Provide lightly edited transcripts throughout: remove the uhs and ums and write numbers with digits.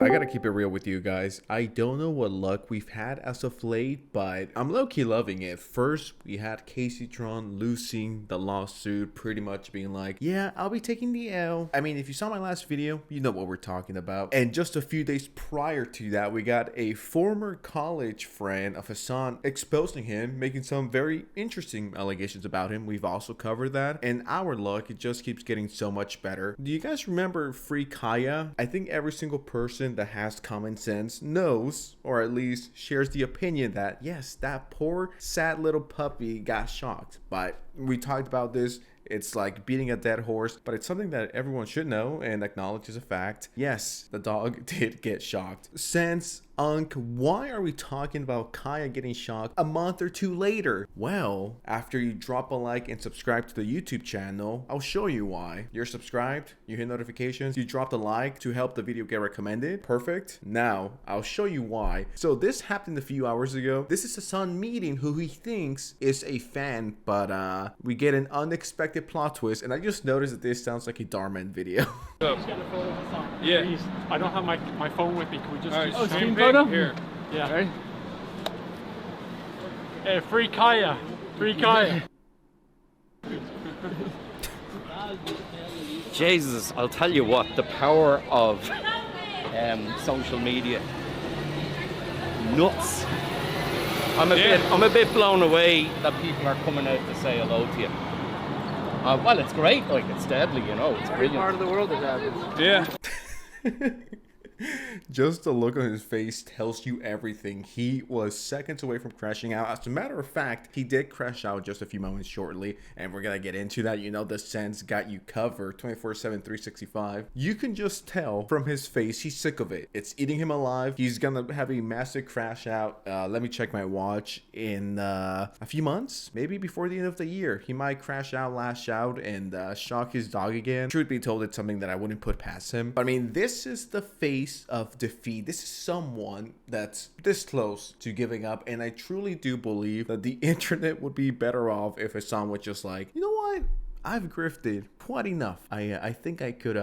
I gotta keep it real with you guys. I don't know what luck we've had as of late, but I'm low-key loving it. First, we had Casey Tron losing the lawsuit, pretty much being like, yeah, I'll be taking the L. I mean, if you saw my last video, you know what we're talking about. And just a few days prior to that, we got a former college friend of Hasan exposing him, making some very interesting allegations about him. We've also covered that. And our luck, it just keeps getting so much better. Do you guys remember Free Kaya? I think every single person that has common sense knows, or at least shares the opinion that yes, that poor sad little puppy got shocked. But we talked about this. It's like beating a dead horse, but it's something that everyone should know and acknowledge as a fact. Yes, the dog did get shocked. Since why are we talking about Kaya getting shocked a month or two later? Well, after you drop a like and subscribe to the YouTube channel, I'll show you why. You're subscribed, you hit notifications, you dropped a like to help the video get recommended. Perfect. Now, I'll show you why. So this happened a few hours ago. This is Hasan meeting who he thinks is a fan, but we get an unexpected plot twist, and I just noticed that this sounds like a Darman video. Yeah. Please. I don't have my phone with me. Can we just do screen photo? Here. Yeah. Right. Hey, free Kaya. Free Kaya. Jesus, I'll tell you what, the power of social media. Nuts. I'm a bit blown away that people are coming out to say hello to you. Well, it's great, like, it's deadly, you know, it's brilliant. Part of the world that happens. Yeah. Just the look on his face tells you everything. He was seconds away from crashing out. As a matter of fact, he did crash out just a few moments shortly, and we're gonna get into that. You know, the sense got you covered 24/7, 365. You can just tell from his face, he's sick of it. It's eating him alive. He's gonna have a massive crash out. Let me check my watch. In a few months, maybe before the end of the year, he might crash out, lash out, and shock his dog again. Truth be told, it's something that I wouldn't put past him. But I mean, this is the face of defeat. This is someone that's this close to giving up, and I truly do believe that the internet would be better off if Hasan was just like, you know what, I've grifted quite enough. I think I could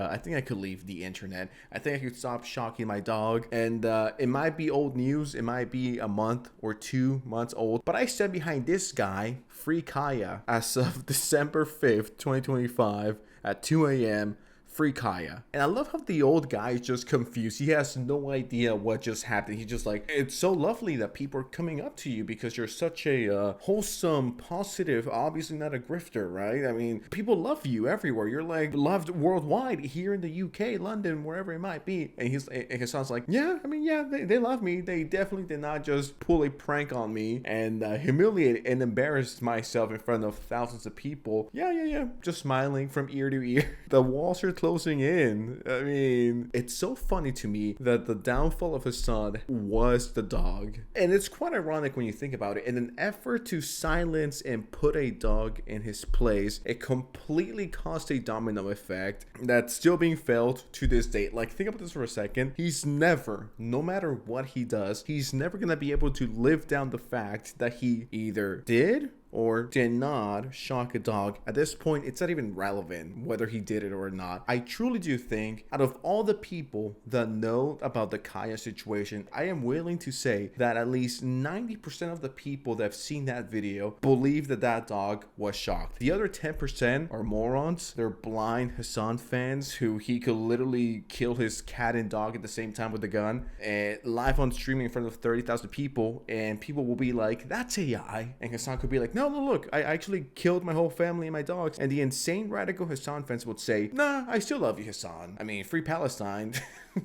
leave the internet. I think I could stop shocking my dog. And it might be old news, it might be a month or 2 months old, but I stand behind this guy, Free Kaya, as of December 5th, 2025 at 2 a.m. Free Kaya. And I love how the old guy is just confused. He has no idea what just happened. He's just like, it's so lovely that people are coming up to you because you're such a wholesome, positive, obviously not a grifter, right? I mean, people love you everywhere. You're like loved worldwide, here in the UK, London, wherever it might be. And he sounds like, yeah, I mean, yeah, they love me. They definitely did not just pull a prank on me and humiliate and embarrass myself in front of thousands of people. Yeah. Just smiling from ear to ear. The walls are closing in. I mean, it's so funny to me that the downfall of Hasan was the dog. And it's quite ironic when you think about it. In an effort to silence and put a dog in his place, it completely caused a domino effect that's still being felt to this day. Like, think about this for a second. He's never, no matter what he does, he's never gonna be able to live down the fact that he either did or did not shock a dog. At this point, it's not even relevant whether he did it or not. I truly do think out of all the people that know about the Kaya situation, I am willing to say that at least 90% of the people that have seen that video believe that that dog was shocked. The other 10% are morons. They're blind Hasan fans who he could literally kill his cat and dog at the same time with a gun and live on streaming in front of 30,000 people, and people will be like, that's AI. And Hasan could be like, no, look, I actually killed my whole family and my dogs. And the insane radical Hasan fans would say, nah, I still love you, Hasan. I mean, free Palestine.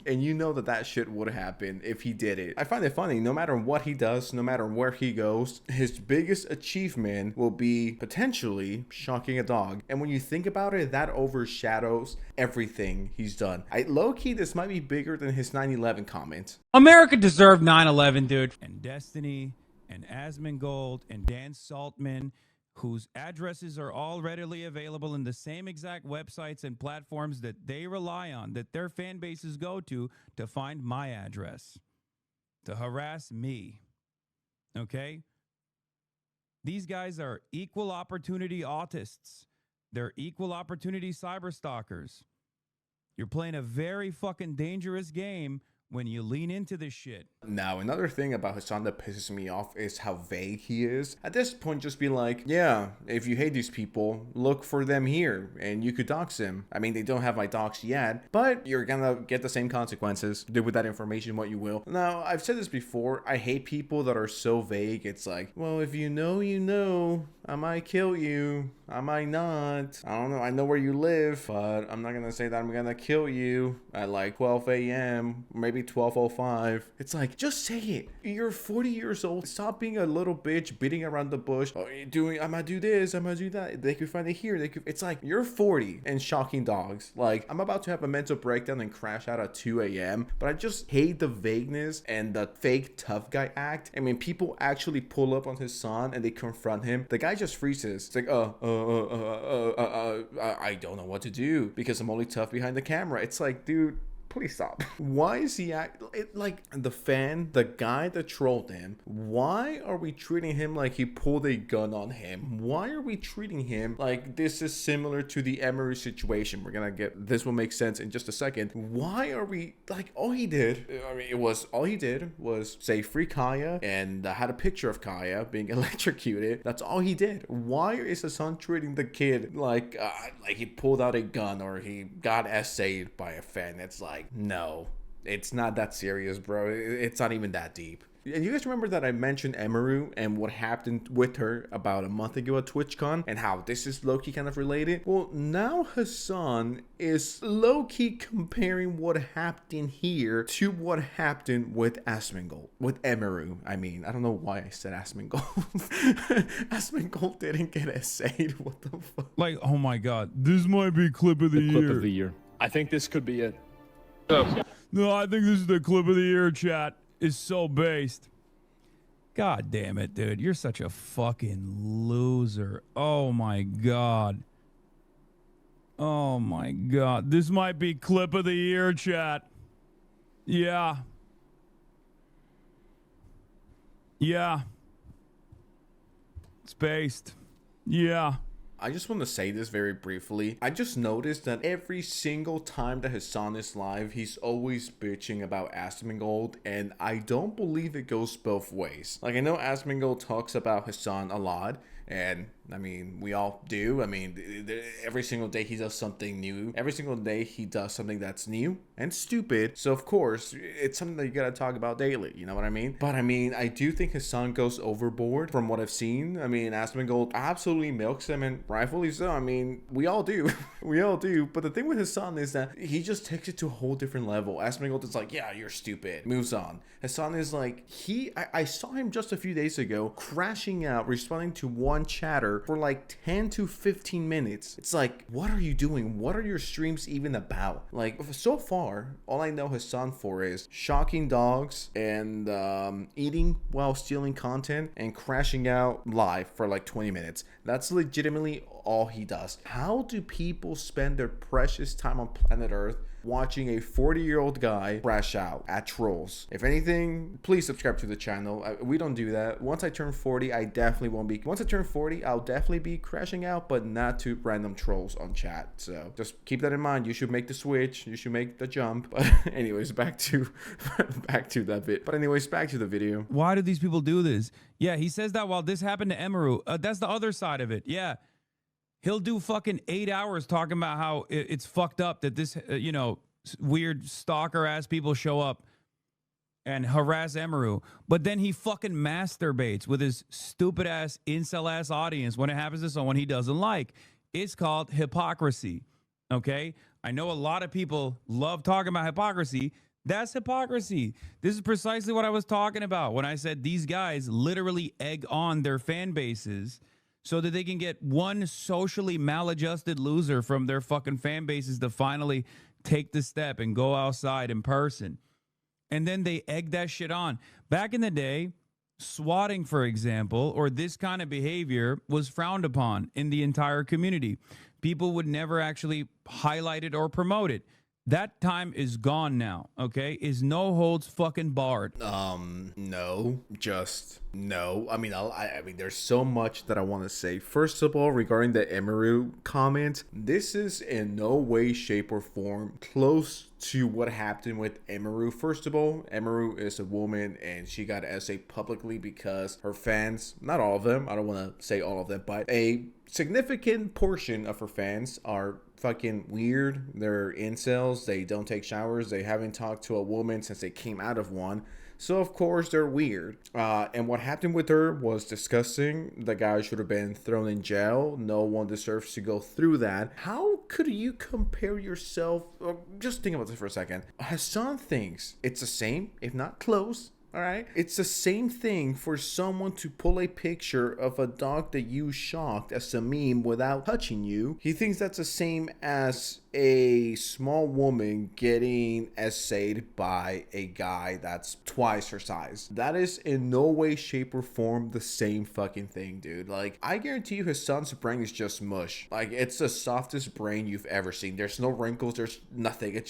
And you know that shit would happen if he did it. I find it funny, no matter what he does, no matter where he goes, his biggest achievement will be potentially shocking a dog. And when you think about it, that overshadows everything he's done. Low-key, this might be bigger than his 9/11 comment. America deserved 9/11, dude. And Destiny and Asmongold and Dan Saltman, whose addresses are all readily available in the same exact websites and platforms that they rely on, that their fan bases go to find my address, to harass me. Okay? These guys are equal opportunity autists. They're equal opportunity cyber stalkers. You're playing a very fucking dangerous game when you lean into this shit. Now, another thing about Hasan that pisses me off is how vague he is. At this point, just be like, yeah, if you hate these people, look for them here, and you could dox them. I mean, they don't have my dox yet, but you're gonna get the same consequences. Do with that information what you will. Now, I've said this before, I hate people that are so vague. It's like, well, if you know, you know. I might kill you. I might not. I don't know. I know where you live, but I'm not gonna say that I'm gonna kill you at like 12 a.m. maybe 12:05. It's like, just say it. You're 40 years old. Stop being a little bitch beating around the bush. Oh, you're doing, I'm gonna do this, I'm gonna do that. They could find it here. They could. It's like, you're 40 and shocking dogs. Like, I'm about to have a mental breakdown and crash out at 2 a.m. But I just hate the vagueness and the fake tough guy act. I mean, people actually pull up on his son and they confront him. The guy just freezes. It's like, I don't know what to do because I'm only tough behind the camera. It's like, dude, please stop. Why is he like the guy that trolled him? Why are we treating him like he pulled a gun on him? Why are we treating him like this is similar to the Emery situation? We're gonna get, this will make sense in just a second. Why are we like, all he did was say free Kaya and had a picture of Kaya being electrocuted. That's all he did. Why is Hasan treating the kid like he pulled out a gun or he got essayed by a fan? It's like, no, it's not that serious, bro. It's not even that deep. And you guys remember that I mentioned Emaru and what happened with her about a month ago at TwitchCon and how this is low-key kind of related? Well, now Hasan is low-key comparing what happened here to what happened with Asmongold. With Emaru, I mean. I don't know why I said Asmongold. Asmongold didn't get essayed. What the fuck? Like, oh my god, this might be clip of the year. Clip of the year. I think this could be it. No, I think this is the clip of the year, chat. Is so based. God damn it, dude. You're such a fucking loser. Oh my god. Oh my god. This might be clip of the year, chat. Yeah. Yeah. It's based. Yeah. I just want to say this very briefly. I just noticed that every single time that Hasan is live, he's always bitching about Asmongold, and I don't believe it goes both ways. Like, I know Asmongold talks about Hasan a lot, and I mean, we all do. I mean, every single day he does something new. Every single day he does something that's new and stupid. So, of course, it's something that you gotta talk about daily. You know what I mean? But, I mean, I do think Hasan goes overboard from what I've seen. I mean, Asmongold absolutely milks him, and rightfully so. I mean, we all do. We all do. But the thing with Hasan is that he just takes it to a whole different level. Asmongold is like, yeah, you're stupid. Moves on. Hasan is like, I saw him just a few days ago crashing out, responding to one chatter for like 10 to 15 minutes. It's like, what are you doing? What are your streams even about? Like, so far, all I know Hasan for is shocking dogs and eating while stealing content and crashing out live for like 20 minutes. That's legitimately all he does. How do people spend their precious time on planet Earth watching a 40-year-old guy crash out at trolls? If anything, please subscribe to the channel. We don't do that. Once I turn 40, I definitely won't be. Once I turn 40, I'll definitely be crashing out, but not to random trolls on chat. So just keep that in mind. You should make the switch. You should make the jump. But anyways, back to that bit. But anyways, back to the video. Why do these people do this? Yeah, he says that while this happened to Emaru. That's the other side of it. Yeah. He'll do fucking 8 hours talking about how it's fucked up that this, weird stalker ass people show up and harass Emaru. But then he fucking masturbates with his stupid ass incel ass audience when it happens to someone he doesn't like. It's called hypocrisy. Okay? I know a lot of people love talking about hypocrisy. That's hypocrisy. This is precisely what I was talking about when I said these guys literally egg on their fan bases so that they can get one socially maladjusted loser from their fucking fan bases to finally take the step and go outside in person. And then they egg that shit on. Back in the day, swatting, for example, or this kind of behavior was frowned upon in the entire community. People would never actually highlight it or promote it. That time is gone now, okay? Is no holds fucking barred. No, just no. I mean, I mean, there's so much that I want to say. First of all, regarding the Emiru comment, this is in no way, shape, or form close to what happened with Emiru. First of all, Emiru is a woman and she got essayed publicly because her fans, not all of them, I don't want to say all of them, but a significant portion of her fans are fucking weird. They're incels. They don't take showers. They haven't talked to a woman since they came out of one. So of course they're weird. And what happened with her was disgusting. The guy should have been thrown in jail. No one deserves to go through that. How could you compare yourself? Just think about this for a second. Hasan thinks it's the same, if not close. All right. It's the same thing for someone to pull a picture of a dog that you shocked as a meme without touching you. He thinks that's the same as a small woman getting essayed by a guy that's twice her size. That is in no way, shape, or form the same fucking thing, dude. Like, I guarantee you Hasan's brain is just mush. Like, it's the softest brain you've ever seen. There's no wrinkles, there's nothing. It's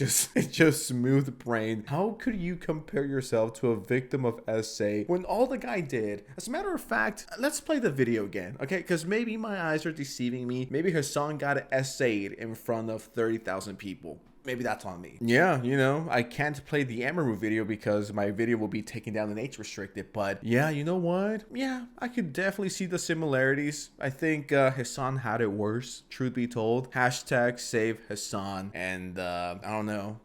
just smooth brain. How could you compare yourself to a victim of essay when all the guy did, as a matter of fact, let's play the video again, okay? Because maybe my eyes are deceiving me. Maybe Hasan got essayed in front of 30,000 people. Maybe that's on me. Yeah, you know, I can't play the Amaru video because my video will be taken down and age restricted. But yeah, you know what? Yeah, I could definitely see the similarities. I think Hasan had it worse, truth be told. Hashtag save Hasan. And I don't know.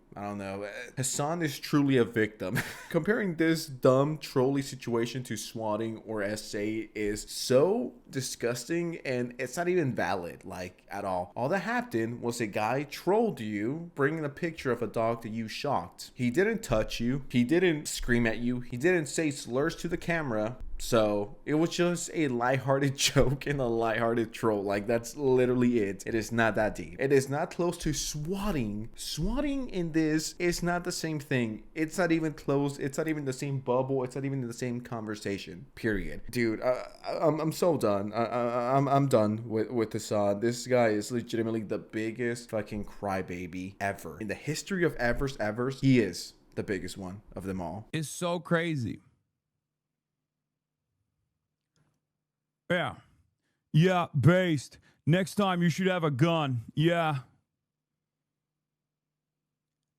Hasan is truly a victim. Comparing this dumb trolley situation to swatting or essay is so disgusting, and it's not even valid, like, at all. All that happened was a guy trolled you, bringing a picture of a dog that you shocked. He didn't touch you. He didn't scream at you. He didn't say slurs to the camera. So it was just a lighthearted joke and a lighthearted troll. Like, that's literally it. It is not that deep. It is not close to swatting. Swatting in this is not the same thing. It's not even close. It's not even the same bubble. It's not even the same conversation. Period. Dude, I'm so done. I'm done with Hasan. This guy is legitimately the biggest fucking crybaby ever. In the history of evers, he is the biggest one of them all. It's so crazy. Yeah. Yeah, based. Next time you should have a gun. Yeah.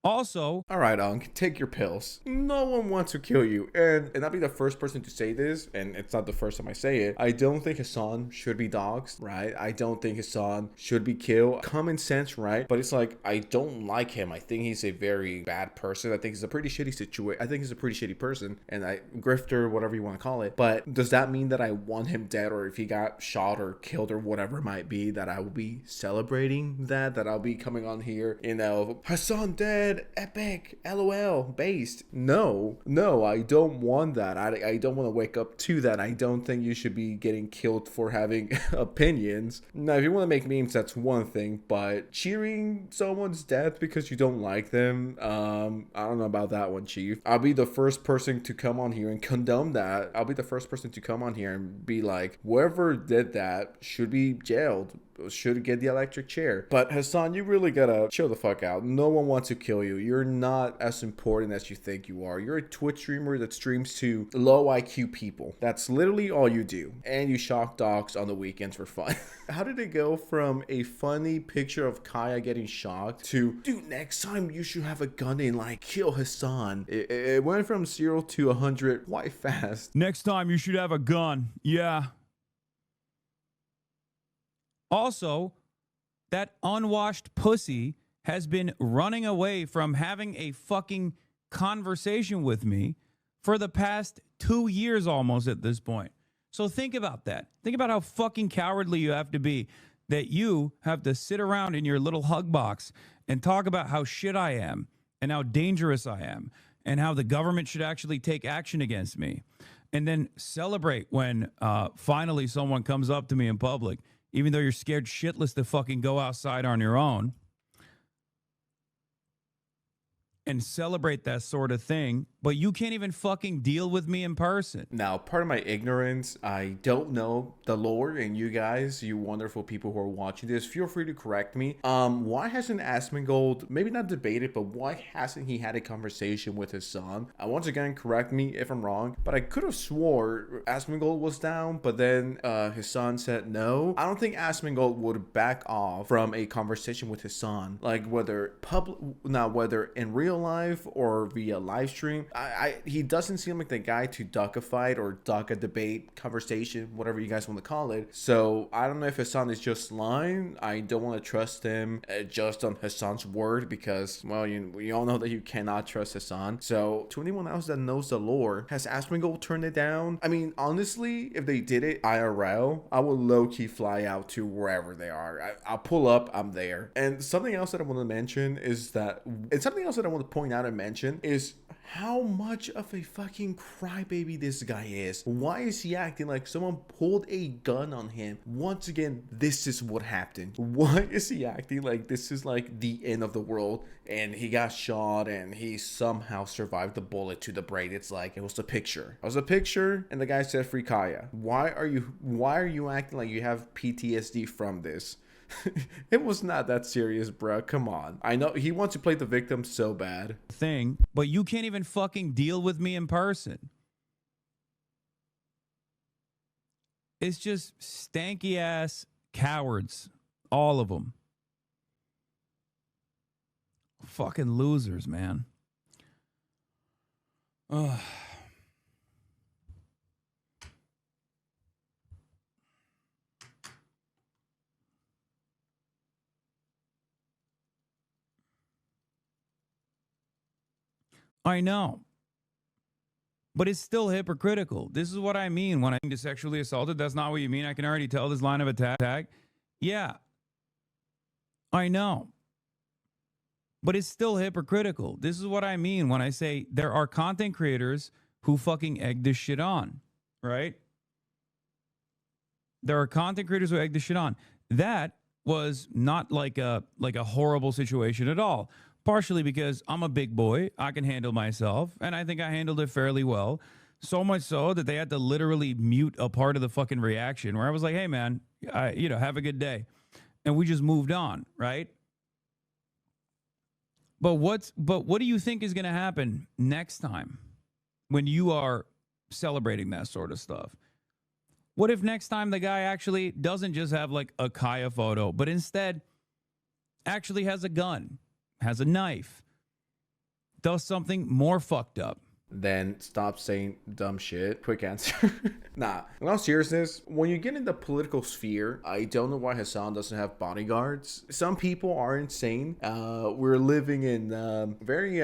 Also, all right, Unc, take your pills. No one wants to kill you. And I'll be the first person to say this, and it's not the first time I say it. I don't think Hasan should be doxxed, right? I don't think Hasan should be killed. Common sense, right? But it's like, I don't like him. I think he's a very bad person. I think he's a pretty shitty situation. I think he's a pretty shitty person, and grifter, whatever you want to call it. But does that mean that I want him dead, or if he got shot or killed or whatever it might be, that I will be celebrating that I'll be coming on here, you know, Hasan dead, epic, LOL, based. No, I don't want that. I don't want to wake up to that. I don't think you should be getting killed for having opinions. Now, if you want to make memes, that's one thing, but cheering someone's death because you don't like them, I don't know about that one, Chief. I'll be the first person to come on here and condone that. I'll be the first person to come on here and be like, whoever did that should be jailed, should get the electric chair. But Hasan, you really gotta chill the fuck out. No one wants to kill you. You're not as important as you think you are. You're a Twitch streamer that streams to low IQ people. That's literally all you do. And you shock dogs on the weekends for fun. How did it go from a funny picture of Kaya getting shocked to, dude, next time you should have a gun and like kill Hasan? It went from 0 to 100 quite fast. next time you should have a gun. Yeah. Also, that unwashed pussy has been running away from having a fucking conversation with me for the past 2 years almost at this point. So think about that. Think about how fucking cowardly you have to be that you have to sit around in your little hug box and talk about how shit I am and how dangerous I am and how the government should actually take action against me. And then celebrate when finally someone comes up to me in public, even though you're scared shitless to fucking go outside on your own, and celebrate that sort of thing, but you can't even fucking deal with me in person. Now, part of my ignorance, I don't know the lore, and you guys, you wonderful people who are watching this, feel free to correct me. Why hasn't Asmongold, maybe not debated, but why hasn't he had a conversation with his son? Once again, correct me if I'm wrong, but I could have swore Asmongold was down, but then his son said no. I don't think Asmongold would back off from a conversation with his son, like whether in real life or via live stream. He doesn't seem like the guy to duck a fight or duck a debate, conversation, whatever you guys want to call it. So I don't know if Hasan is just lying. I don't want to trust him just on Hasan's word because, well, we all know that you cannot trust Hasan. So to anyone else that knows the lore, has Asmongold turned it down? I mean, honestly, if they did it IRL, I would low-key fly out to wherever they are. I'll pull up, I'm there. And something else that I want to mention is that, and something else that I want to point out and mention is how much of a fucking crybaby this guy is. Why is he acting like someone pulled a gun on him? Once again, this is what happened. Why is he acting like this is like the end of the world and he got shot and he somehow survived the bullet to the brain? It's like it was a picture. It was a picture and the guy said free Kaya. Why are you acting like you have PTSD from this? It was not that serious, bro. Come on. I know he wants to play the victim so bad. Thing, but you can't even fucking deal with me in person. It's just stanky ass cowards. All of them. Fucking losers, man. Ugh. I know. But it's still hypocritical. This is what I mean when I'm sexually assaulted. That's not what you mean. I can already tell this line of attack. Yeah. I know. But it's still hypocritical. This is what I mean when I say there are content creators who fucking egg this shit on. Right? There are content creators who egg this shit on. That was not like a horrible situation at all. Partially because I'm a big boy, I can handle myself, and I think I handled it fairly well. So much so that they had to literally mute a part of the fucking reaction where I was like, hey man, have a good day. And we just moved on, right? But what do you think is gonna happen next time when you are celebrating that sort of stuff? What if next time the guy actually doesn't just have like a Kaya photo, but instead actually has a gun? Has a knife, does something more fucked up? Then stop saying dumb shit. Quick answer. Nah, in all seriousness, when you get in the political sphere, I don't know why Hasan doesn't have bodyguards. Some people are insane. We're living in very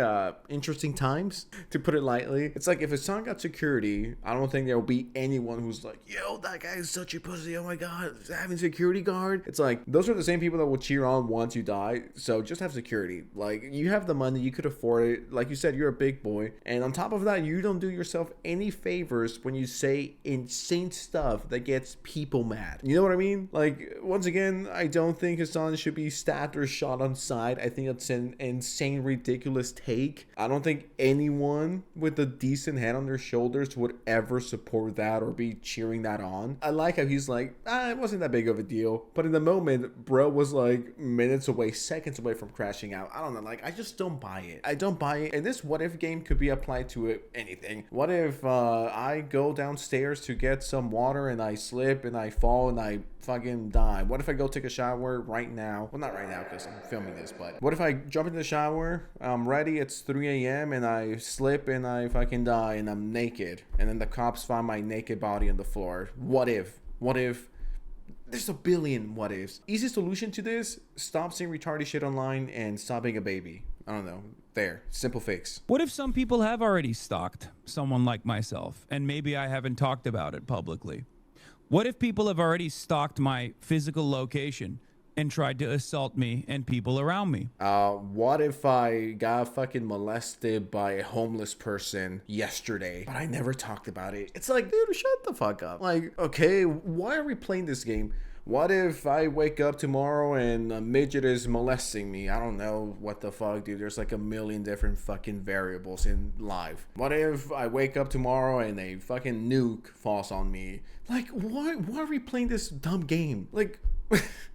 interesting times, to put it lightly. It's like if Hasan got security, I don't think there will be anyone who's like, yo, that guy is such a pussy. Oh my god, having security guard. It's like those are the same people that will cheer on once you die. So just have security. Like, you have the money, you could afford it. Like you said, you're a big boy, and on top of that, you don't do yourself any favors when you say insane stuff that gets people mad. You know what I mean? Like, once again, I don't think Hasan should be stabbed or shot on sight. I think that's an insane, ridiculous take. I don't think anyone with a decent head on their shoulders would ever support that or be cheering that on. I like how he's like, it wasn't that big of a deal. But in the moment, bro was like minutes away, seconds away from crashing out. I don't know, like, I just don't buy it. I don't buy it. And this what if game could be applied to anything. What if I go downstairs to get some water and I slip and I fall and I fucking die? What if I go take a shower right now? Well, not right now because I'm filming this, but what if I jump into the shower, I'm ready, it's 3 a.m. and I slip and I fucking die and I'm naked and then the cops find my naked body on the floor? What if? There's a billion what ifs. Easy solution to this: stop saying retarded shit online and stop being a baby. I don't know. There. Simple fix. What if some people have already stalked someone like myself and maybe I haven't talked about it publicly? What if people have already stalked my physical location and tried to assault me and people around me? What if I got fucking molested by a homeless person yesterday, but I never talked about it? It's like, dude, shut the fuck up. Like, okay, why are we playing this game? What if I wake up tomorrow and a midget is molesting me? I don't know what the fuck, dude. There's like a million different fucking variables in life. What if I wake up tomorrow and a fucking nuke falls on me? Like, why are we playing this dumb game? Like,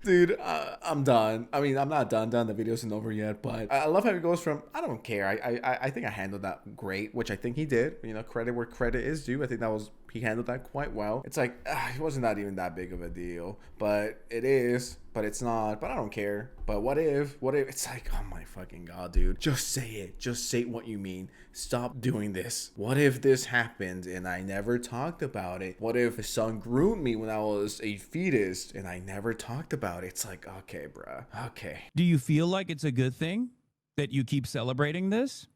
dude, I'm done. I mean, I'm not done. The video isn't over yet, but I love how it goes from I don't care. I think I handled that great, which I think he did. You know, credit where credit is due. I think he handled that quite well. It's like it wasn't that even that big of a deal, but it is. But it's not. But I don't care. But what if? It's like, oh my fucking god, dude. Just say it. Just say what you mean. Stop doing this. What if this happened and I never talked about it? What if Hasan groomed me when I was a fetus and I never talked about it? It's like, okay, bruh. Okay. Do you feel like it's a good thing that you keep celebrating this?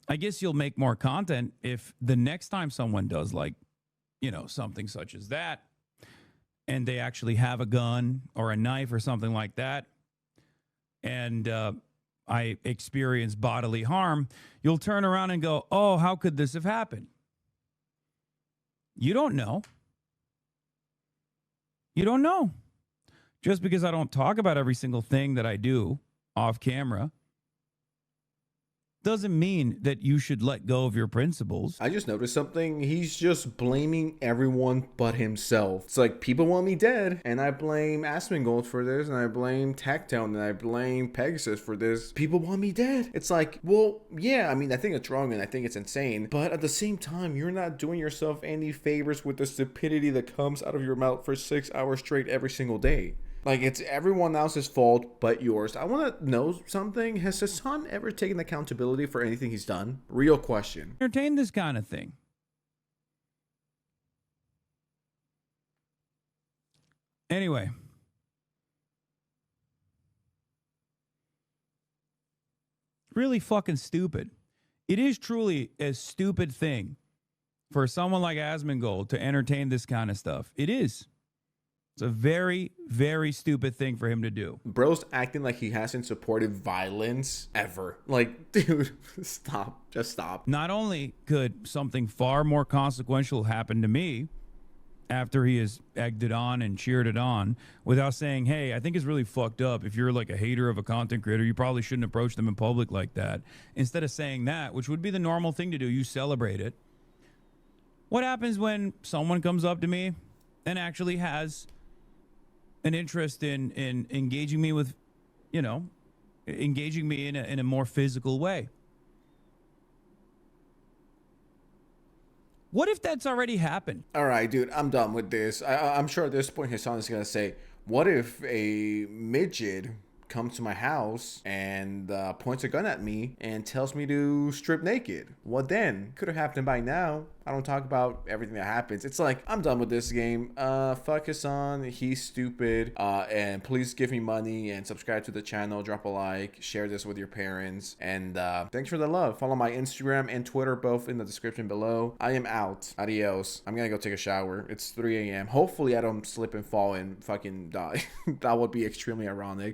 I guess you'll make more content if the next time someone does, like, you know, something such as that, and they actually have a gun or a knife or something like that, and I experience bodily harm, you'll turn around and go, oh, how could this have happened? You don't know. You don't know. Just because I don't talk about every single thing that I do off camera doesn't mean that you should let go of your principles. I just noticed something. He's just blaming everyone but himself. It's like, people want me dead, and I blame Asmongold for this, and I blame Tactown, and I blame Pegasus for this. People want me dead. It's like, well, yeah, I mean, I think it's wrong, and I think it's insane, but at the same time, you're not doing yourself any favors with the stupidity that comes out of your mouth for 6 hours straight every single day. Like, it's everyone else's fault but yours. I want to know something. Has Hasan ever taken accountability for anything he's done? Real question. Entertain this kind of thing. Anyway. Really fucking stupid. It is truly a stupid thing for someone like Asmongold to entertain this kind of stuff. It is. It's a very, very stupid thing for him to do. Bro's acting like he hasn't supported violence ever. Like, dude, stop. Just stop. Not only could something far more consequential happen to me after he has egged it on and cheered it on without saying, hey, I think it's really fucked up. If you're like a hater of a content creator, you probably shouldn't approach them in public like that. Instead of saying that, which would be the normal thing to do, you celebrate it. What happens when someone comes up to me and actually has an interest in engaging me with, you know, engaging me in a more physical way? What if that's already happened? All right, dude, I'm done with this. I'm sure at this point Hasan is going to say, what if a midget comes to my house and points a gun at me and tells me to strip naked? What then? Could have happened by now. I don't talk about everything that happens. It's like, I'm done with this game. Fuck Hasan. He's stupid. And please give me money and subscribe to the channel. Drop a like. Share this with your parents. And thanks for the love. Follow my Instagram and Twitter, both in the description below. I am out. Adios. I'm gonna go take a shower. It's 3 a.m. Hopefully I don't slip and fall and fucking die. That would be extremely ironic.